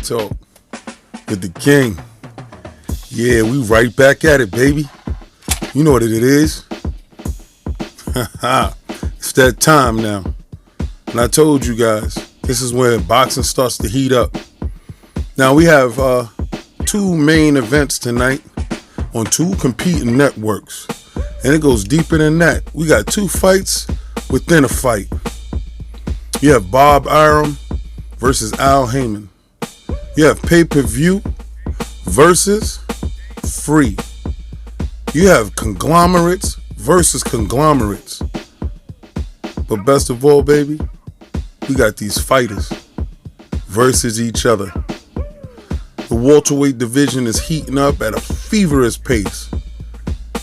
Talk with the king. Yeah, we right back at it, baby. You know what it is. It's that time now. And I told you guys, this is when boxing starts to heat up. Now we have two main events tonight on two competing networks. And it goes deeper than that. We got two fights within a fight. You have Bob Arum versus Al Heyman. You have pay-per-view versus free. You have conglomerates versus conglomerates. But best of all, baby, we got these fighters versus each other. The welterweight division is heating up at a feverish pace.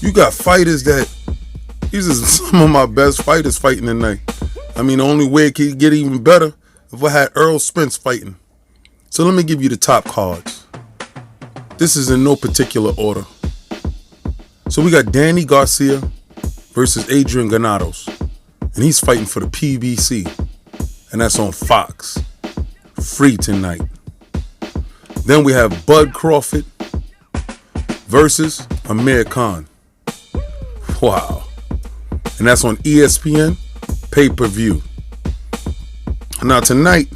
You got fighters these are some of my best fighters fighting tonight. I mean, the only way it could get even better if I had Earl Spence fighting. So let me give you the top cards. This is in no particular order. So we got Danny Garcia versus Adrian Granados. And he's fighting for the PBC. And that's on Fox. Free tonight. Then we have Bud Crawford versus Amir Khan. Wow. And that's on ESPN pay-per-view. Now tonight,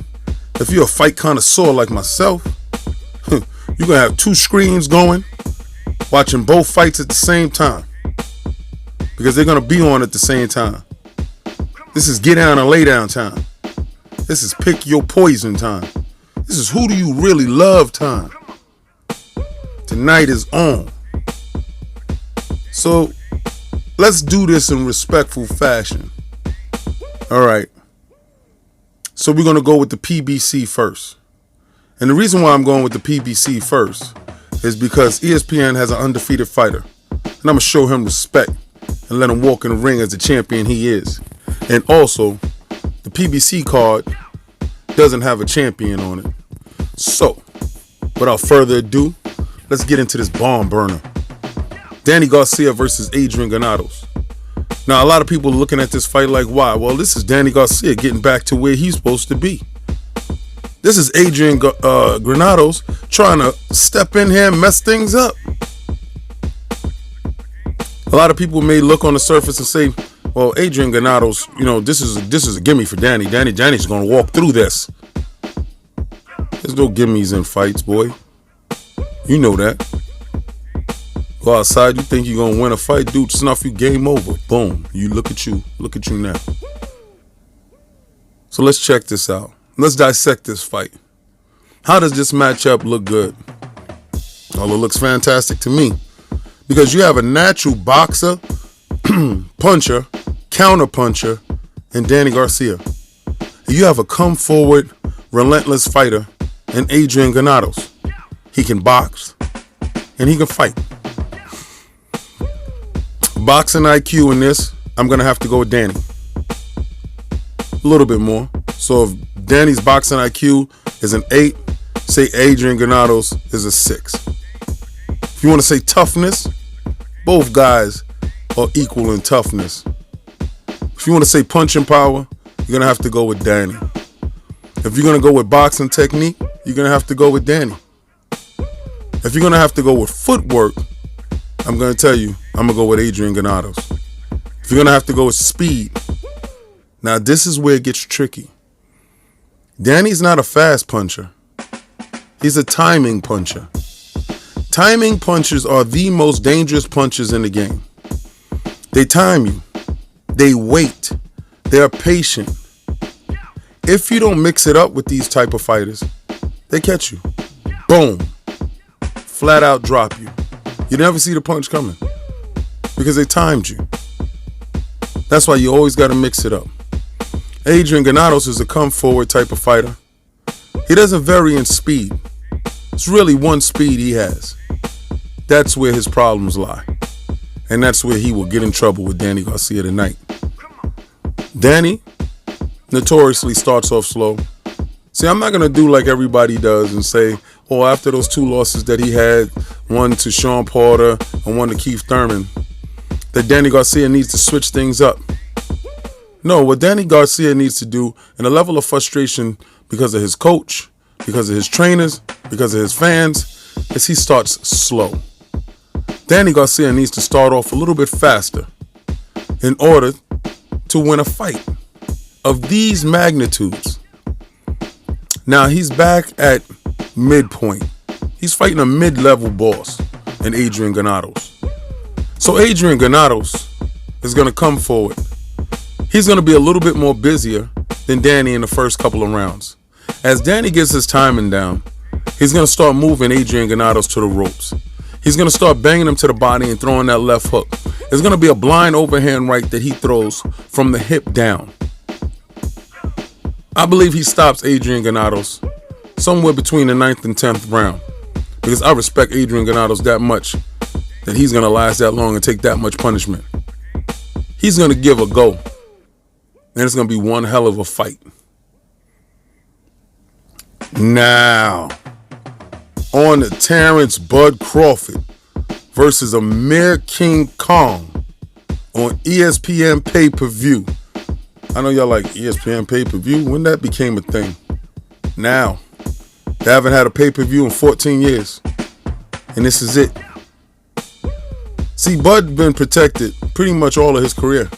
if you're a fight connoisseur like myself, you're going to have two screens going, watching both fights at the same time. Because they're going to be on at the same time. This is get down and lay down time. This is pick your poison time. This is who do you really love time. Tonight is on. So let's do this in respectful fashion. All right. So we're going to go with the PBC first. And the reason why I'm going with the PBC first is because ESPN has an undefeated fighter. And I'm going to show him respect and let him walk in the ring as the champion he is. And also, the PBC card doesn't have a champion on it. So, without further ado, let's get into this bomb burner. Danny Garcia versus Adrian Granados. Now, a lot of people are looking at this fight like, why? Well, this is Danny Garcia getting back to where he's supposed to be. This is Adrian Granados trying to step in here and mess things up. A lot of people may look on the surface and say, well, Adrian Granados, this is a gimme for Danny. Danny's going to walk through this. There's no gimmies in fights, boy. You know that. Go outside, you think you're going to win a fight, dude, snuff you, game over. Boom. You look at you now. So let's check this out. Let's dissect this fight. How does this matchup look good? Well, it looks fantastic to me. Because you have a natural boxer, puncher, counter puncher, and Danny Garcia. You have a come forward, relentless fighter in Adrian Granados. He can box and he can fight. Boxing IQ in this, I'm going to have to go with Danny. A little bit more. So if Danny's boxing IQ is an 8, say Adrian Granados is a 6. If you want to say toughness, both guys are equal in toughness. If you want to say punching power, you're going to have to go with Danny. If you're going to go with boxing technique, you're going to have to go with Danny. If you're going to have to go with footwork, I'm going to tell you, I'm going to go with Adrian Granados. If you're going to have to go with speed, now this is where it gets tricky. Danny's not a fast puncher. He's a timing puncher. Timing punchers are the most dangerous punchers in the game. They time you. They wait. They are patient. If you don't mix it up with these type of fighters, they catch you. Boom. Flat out drop you. You never see the punch coming because they timed you. That's why you always got to mix it up. Adrian Granados is a come forward type of fighter. He doesn't vary in speed. It's really one speed he has. That's where his problems lie. And that's where he will get in trouble with Danny Garcia tonight. Danny notoriously starts off slow. See, I'm not going to do like everybody does and say, oh, after those two losses that he had, one to Sean Porter and one to Keith Thurman, that Danny Garcia needs to switch things up. No, what Danny Garcia needs to do, and a level of frustration because of his coach, because of his trainers, because of his fans, is he starts slow. Danny Garcia needs to start off a little bit faster in order to win a fight of these magnitudes. Now he's back at midpoint. He's fighting a mid-level boss in Adrian Granados. So Adrian Granados is going to come forward. He's going to be a little bit more busier than Danny in the first couple of rounds. As Danny gets his timing down, he's going to start moving Adrian Granados to the ropes. He's going to start banging him to the body and throwing that left hook. There's going to be a blind overhand right that he throws from the hip down. I believe he stops Adrian Granados somewhere between the 9th and 10th round, because I respect Adrian Granados that much that he's going to last that long and take that much punishment. He's going to give a go, and it's going to be one hell of a fight. Now, on to Terrence Bud Crawford versus Amir King Kong on ESPN pay-per-view. I know y'all like ESPN pay-per-view. When that became a thing. Now, they haven't had a pay-per-view in 14 years. And this is it. See, Bud been protected pretty much all of his career.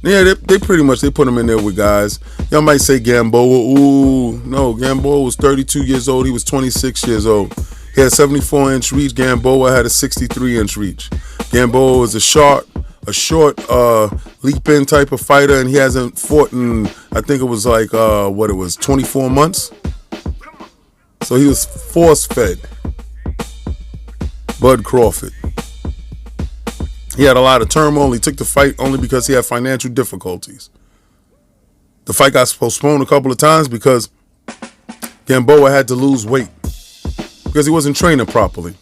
Yeah, they pretty much, they put him in there with guys. Y'all might say Gamboa. Ooh, no, Gamboa was 32 years old. He was 26 years old. He had a 74-inch reach. Gamboa had a 63-inch reach. Gamboa was a short leap-in type of fighter, and he hasn't fought in, I think it was like, 24 months? So he was force-fed. Bud Crawford. He had a lot of turmoil. He took the fight only because he had financial difficulties. The fight got postponed a couple of times because Gamboa had to lose weight because he wasn't training properly.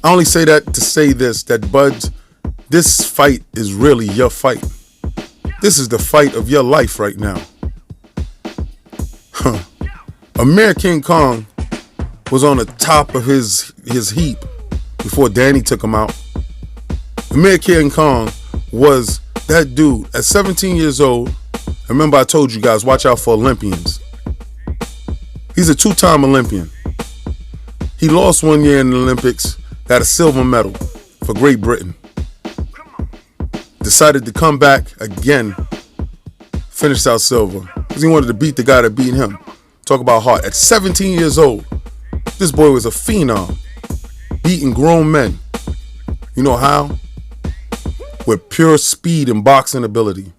I only say that to say this, that Bud, this fight is really your fight. This is the fight of your life right now. Amir King Kong was on the top of his heap before Danny took him out. Amir King Kong was that dude at 17 years old. Remember, I told you guys, watch out for Olympians. He's a two-time Olympian. He lost one year in the Olympics, got a silver medal for Great Britain. Decided to come back again, finished out silver, because he wanted to beat the guy that beat him. Talk about heart. At 17 years old, this boy was a phenom, beating grown men. You know how? With pure speed and boxing ability.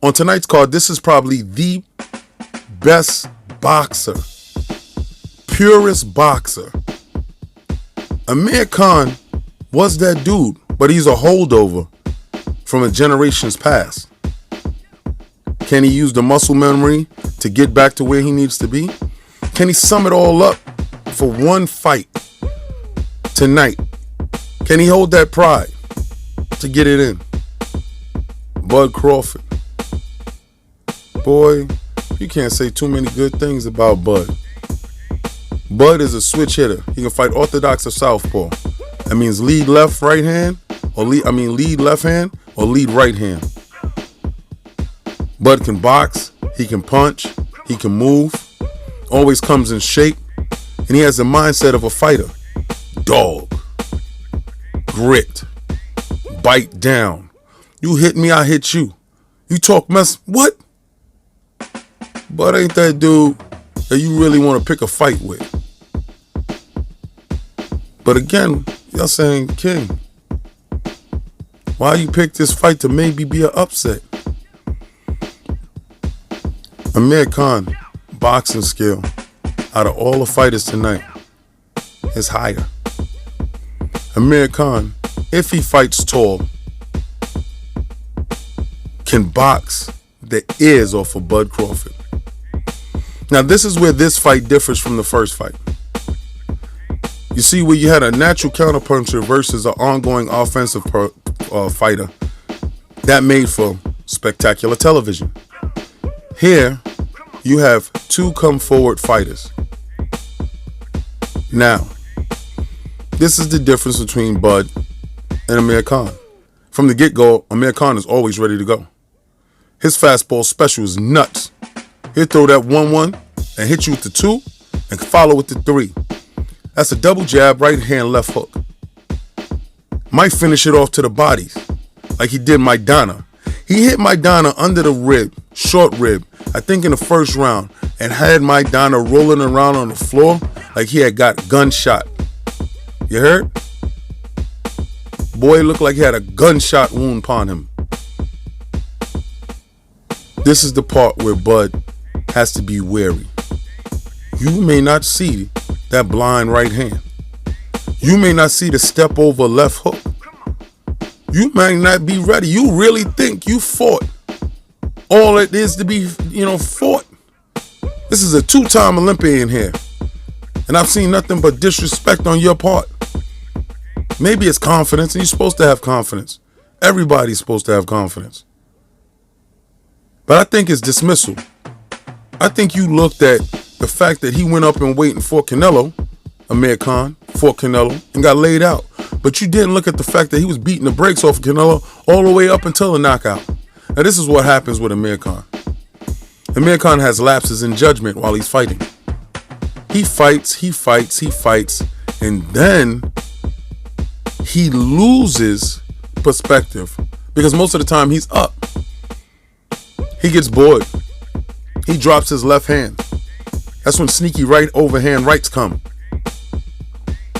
On tonight's card, this is probably the best boxer, purest boxer. Amir Khan was that dude, but he's a holdover from a generation's past. Can he use the muscle memory to get back to where he needs to be? Can he sum it all up for one fight tonight? Can he hold that pride to get it in? Bud Crawford. Boy, you can't say too many good things about Bud. Bud is a switch hitter. He can fight orthodox or southpaw. That means lead left right hand, or lead left hand or lead right hand. Bud can box, he can punch, he can move, always comes in shape, and he has the mindset of a fighter. Dog. Grit. Bite down. You hit me, I hit you. You talk mess. What? Bud ain't that dude that you really want to pick a fight with. But again, y'all saying, King, why you pick this fight to maybe be an upset? Amir Khan, boxing skill, out of all the fighters tonight, is higher. Amir Khan, if he fights tall, can box the ears off of Bud Crawford. Now, this is where this fight differs from the first fight. You see, where you had a natural counterpuncher versus an ongoing offensive fighter, that made for spectacular television. Here, you have two come forward fighters. Now, this is the difference between Bud and Amir Khan. From the get-go, Amir Khan is always ready to go. His fastball special is nuts. He'll throw that 1-1 and hit you with the 2 and follow with the 3. That's a double jab, right hand, left hook. Might finish it off to the bodies like he did Maidana. He hit Maidana under the rib, short rib, I think in the first round, and had Maidana rolling around on the floor like he had got gunshot. You heard? Boy looked like he had a gunshot wound upon him. This is the part where Bud has to be wary. You may not see that blind right hand. You may not see the step over left hook. You might not be ready. You really think you fought all it is to be, fought. This is a 2-time Olympian here. And I've seen nothing but disrespect on your part. Maybe it's confidence, and you're supposed to have confidence. Everybody's supposed to have confidence. But I think it's dismissal. I think you looked at the fact that he went up and waiting for Canelo, Amir Khan, fought Canelo, and got laid out. But you didn't look at the fact that he was beating the brakes off of Canelo all the way up until the knockout. Now, this is what happens with Amir Khan. Amir Khan has lapses in judgment while he's fighting. He fights, and then he loses perspective because most of the time he's up. He gets bored. He drops his left hand. That's when sneaky right overhand rights come.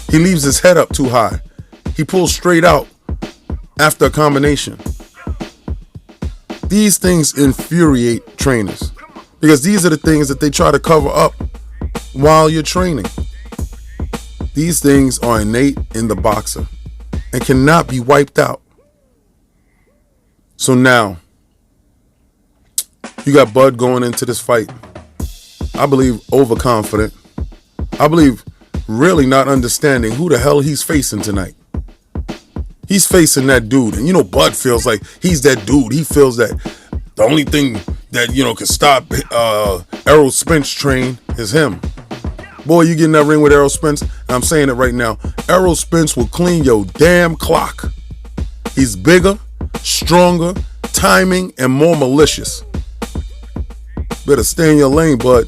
He leaves his head up too high. He pulls straight out after a combination. These things infuriate trainers because these are the things that they try to cover up while you're training. These things are innate in the boxer and cannot be wiped out. So now, you got Bud going into this fight, I believe, overconfident. I believe really not understanding who the hell he's facing tonight. He's facing that dude. And Bud feels like he's that dude. He feels that the only thing that, can stop Errol Spence train is him. Boy, you get in that ring with Errol Spence, and I'm saying it right now, Errol Spence will clean your damn clock. He's bigger, stronger, timing, and more malicious. Better stay in your lane, Bud.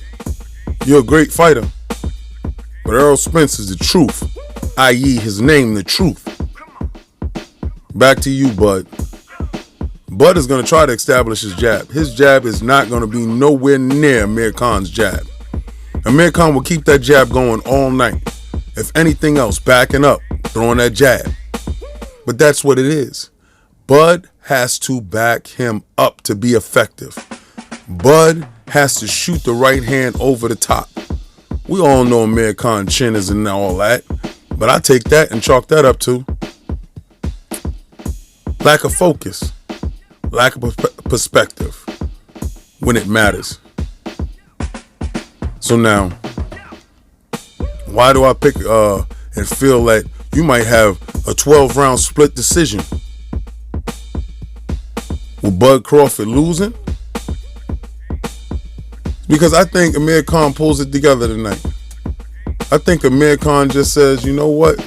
You're a great fighter. But Errol Spence is the truth, i.e. his name, the truth. Back to you, Bud. Bud is going to try to establish his jab. His jab is not going to be nowhere near Amir Khan's jab. Amir Khan will keep that jab going all night. If anything else, backing up, throwing that jab. But that's what it is. Bud has to back him up to be effective. Bud has to shoot the right hand over the top. We all know Amir Khan's chin isn't all that, but I take that and chalk that up to lack of focus, lack of perspective when it matters. So now, why do I pick and feel that you might have a 12-round split decision? With Bud Crawford losing? Because I think Amir Khan pulls it together tonight. I think Amir Khan just says, you know what?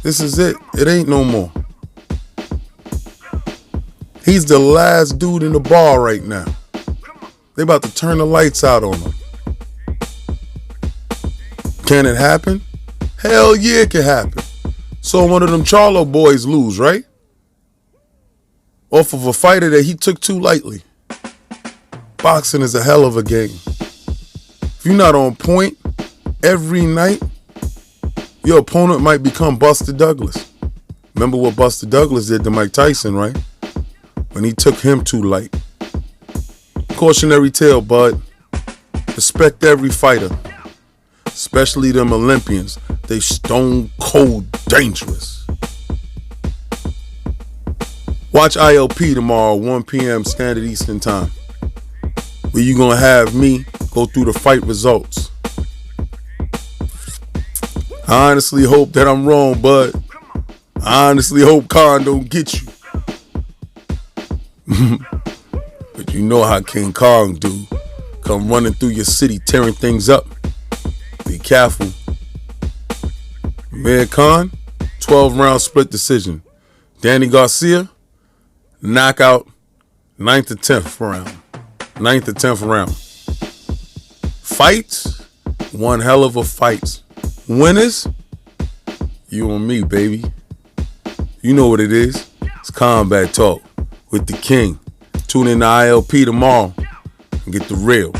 This is it. It ain't no more. He's the last dude in the bar right now. They about to turn the lights out on him. Can it happen? Hell yeah, it can happen. So one of them Charlo boys lose, right? Off of a fighter that he took too lightly. Boxing is a hell of a game. If you're not on point every night, your opponent might become Buster Douglas. Remember what Buster Douglas did to Mike Tyson, right? When he took him too light. Cautionary tale, Bud. Respect every fighter. Especially them Olympians. They stone cold dangerous. Watch ILP tomorrow, 1 p.m. Standard Eastern Time, where you gonna have me go through the fight results. I honestly hope that I'm wrong, Bud. I honestly hope Khan don't get you. But you know how King Kong do. Come running through your city, tearing things up. Be careful. Amir Khan, 12-round split decision. Danny Garcia, knockout, 9th to 10th round. 9th to 10th round. Fights, one hell of a fights. Winners, you and me, baby. You know what it is. It's Combat Talk with the King. Tune in to ILP tomorrow and get the real.